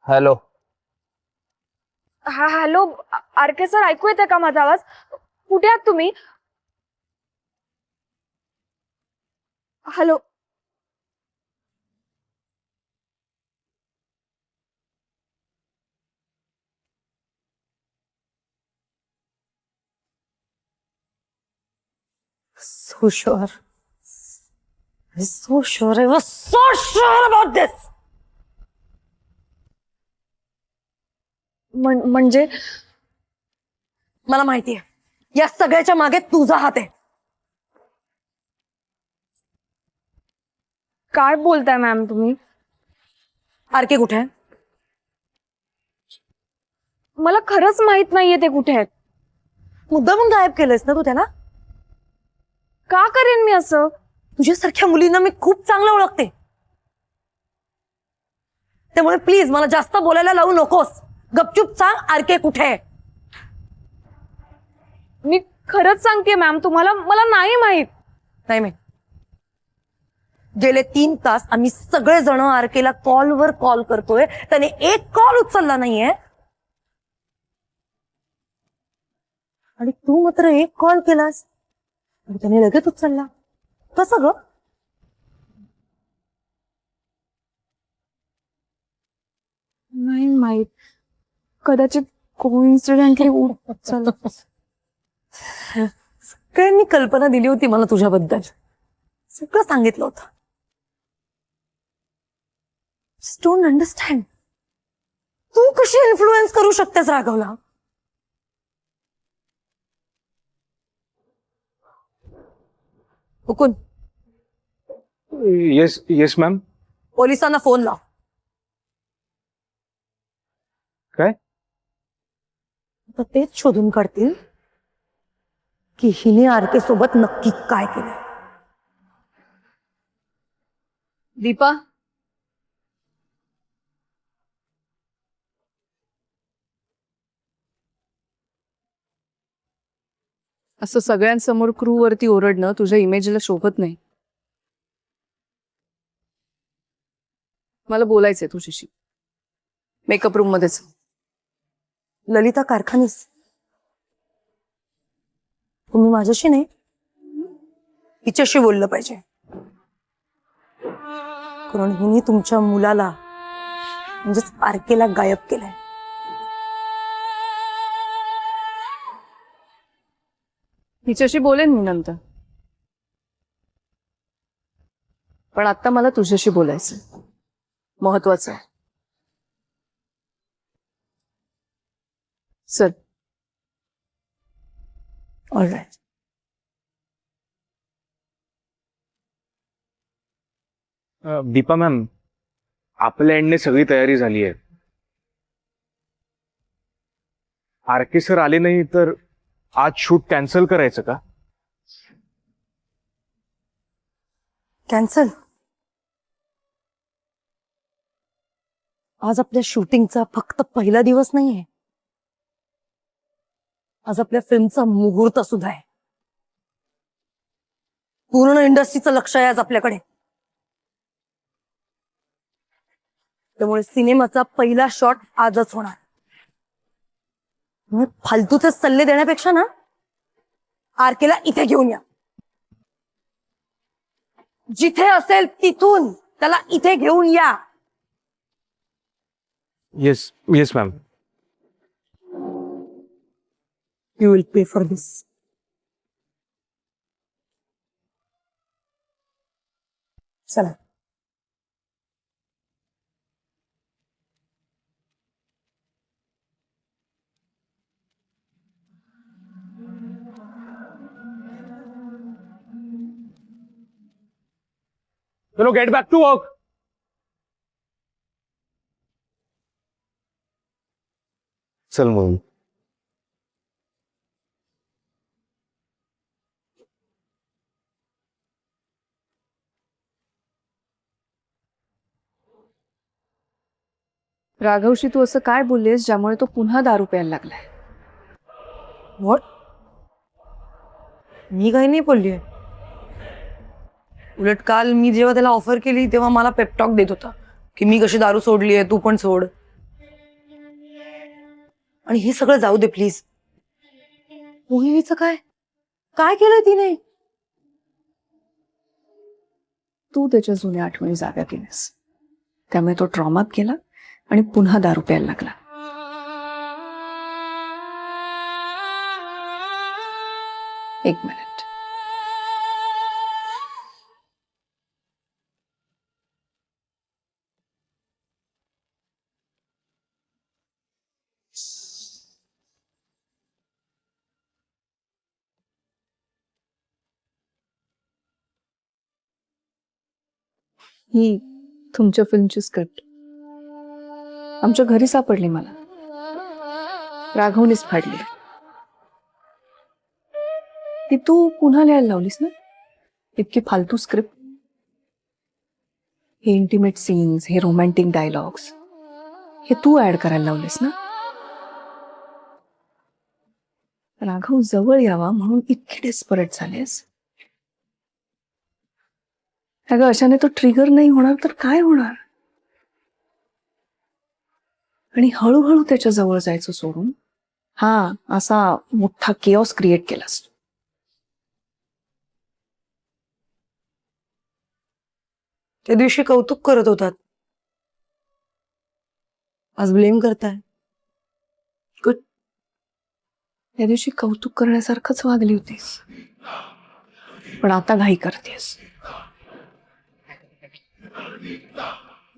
Hello. हा hello. RK sir, ऐकू येते का माझा आवाज? कुठे आहात तुम्ही? Hello. So sure. I'm so sure. I was so sure about this. म्हणजे मला माहितीये या सगळ्याच्या मागे तुझा हात आहे. काय बोलताय मॅम तुम्ही? आरके कुठे आहे? मला खरंच माहित नाहीये ते कुठे आहेत. मुद्दामून गायब केलंयस ना तू त्याला? का करेन मी असं? तुझ्यासारख्या मुलींना मी खूप चांगलं ओळखते. त्यामुळे प्लीज मला जास्त बोलायला लावू नकोस. गपचूप सांग आरके कुठे आहे? मी खरंच सांगते मॅम तुम्हाला, मला नाही माहित. नाही माहित. गेले 3 तास आम्ही सगळेजण आरकेला कॉलवर कॉल करतोय, त्याने एक कॉल उचलला नाहीये. आणि तू मात्र एक कॉल केलास आणि त्याने लगेच उचलला. कसं ग? नाही माहित. कदाचित कोइन्सिडेंटली उचलला. सगळ्यांनी कल्पना दिली होती मला तुझ्याबद्दल. सगळं सांगितलं होतं. Just don't understand. तू कशी इन्फ्लुएन्स करू शकतेस राघवला? हुकून येस येस मॅम. पोलिसांना फोन लाव. काय? आता तेच शोधून काढतील की हिने आरके सोबत नक्की काय केलं. दीपा, असं सगळ्यांसमोर क्रू वरती ओरडणं तुझ्या इमेजला शोभत नाही. मला बोलायचंय तुझ्याशी. मेकअप रूम मध्येच. ललिता कारखानीस, तुम्ही माझ्याशी नाही हिच्याशी बोललं पाहिजे. कारण हिने तुमच्या मुलाला म्हणजेच आरकेला गायब केलंय. हिच्याशी बोलेन मी नंतर, पण आता मला तुझ्याशी बोलायचं. महत्वाचं आहे. चल. ऑलराईट. दीपा मॅम, आपल्या एंडने सगळी तयारी झाली आहे. आरके सर आले नाही तर आज शूट कॅन्सल करायचं का? कॅन्सल? आज आपल्या शूटिंगचा फक्त पहिला दिवस नाहीये. आज आपल्या फिल्मचा मुहूर्त सुद्धा आहे. पूर्ण इंडस्ट्रीचं लक्ष आहे आज आपल्याकडे. त्यामुळे सिनेमाचा पहिला शॉट आजच होणार. मग फालतूचे सल्ले देण्यापेक्षा ना आरकेला इथे घेऊन या. जिथे असेल तिथून त्याला इथे घेऊन या. Yes yes ma'am. You will pay for this. चला. चलो गेट बॅक टू वर्क. चल मग. राघवशी तू असं काय बोललेस ज्यामुळे तो पुन्हा दारू प्यायला लागलाय? व्हॉट? मी काही नाही बोललीये. उलट काल मी जेव्हा त्याला ऑफर केली तेव्हा मला पेपटॉक देत होता की मी कशी दारू सोडलीये, तू पण सोड. आणि हे सगळं जाऊ दे प्लीज. मोहिनीचं काय काय केलंय तिने? तू त्याच्या जुन्या आठवणी जाग्या केल्यास, त्यामुळे तो ट्रॉमात गेला आणि पुन्हा दारू प्यायला लागला. एक मिनिट. ही तुमच्या फिल्मची स्क्रिप्ट आमच्या घरी सापडली मला. राघवनीच फाडली. ती तू पुन्हा लिहायला लावलीस ना? इतकी फालतू स्क्रिप्ट. हे इंटिमेट सीन्स, हे रोमॅन्टिक डायलॉग्स, हे तू ऍड करायला लावलीस ना? राघव जवळ यावा म्हणून इतकी डेस्परेट झालेस. अगं अशाने तो ट्रिगर नाही होणार तर काय होणार? आणि हळूहळू त्याच्या जवळ जायचं सोडून हा असा मोठा केऑस क्रिएट केलास. त्या दिवशी कौतुक करत होतात, आज ब्लेम करताय. गुड. त्या दिवशी कौतुक करण्यासारखंच वागली होतीस, पण आता घाई करतेस.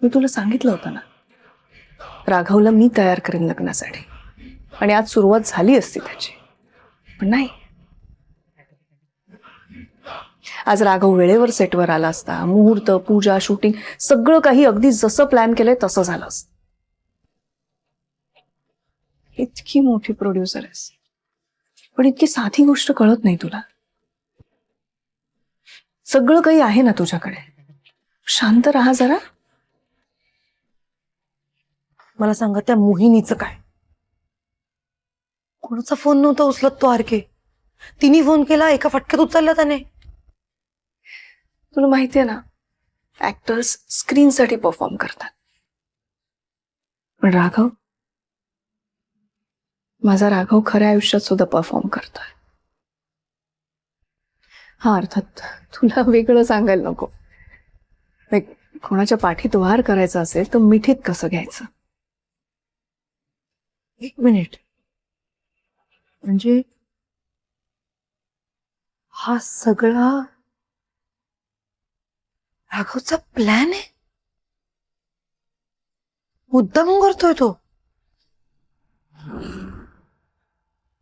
मी तुला सांगितलं होतं ना, राघवला मी तयार करेन लग्नासाठी, आणि आज सुरुवात झाली असती त्याची, पण नाही. आज राघव वेळेवर सेटवर आला असता. मुहूर्त, पूजा, शूटिंग सगळं काही अगदी जसं प्लॅन केलंय तसं झालं असतं. इतकी मोठी प्रोड्युसर आहेस, पण इतकी साधी गोष्ट कळत नाही तुला. सगळं काही आहे ना तुझ्याकडे, शांत राहा जरा. मला सांगा, त्या मोहिनीचं काय? कोणाचा फोन नव्हता उचलत तो आरके. तिने फोन केला, एका फटक्यात उचलला त्याने. तुला माहितीये ना, ऍक्टर्स स्क्रीनसाठी परफॉर्म करतात, पण राघव, माझा राघव खऱ्या आयुष्यात सुद्धा परफॉर्म करतोय. हा, अर्थात तुला वेगळं सांगायला नको. कोणाच्या पाठीत वार करायचा असेल तर मिठीत कसं घ्यायचं. एक मिनिट, म्हणजे हा सगळा राघवचा प्लॅन आहे? मुद्दाम करतोय तो?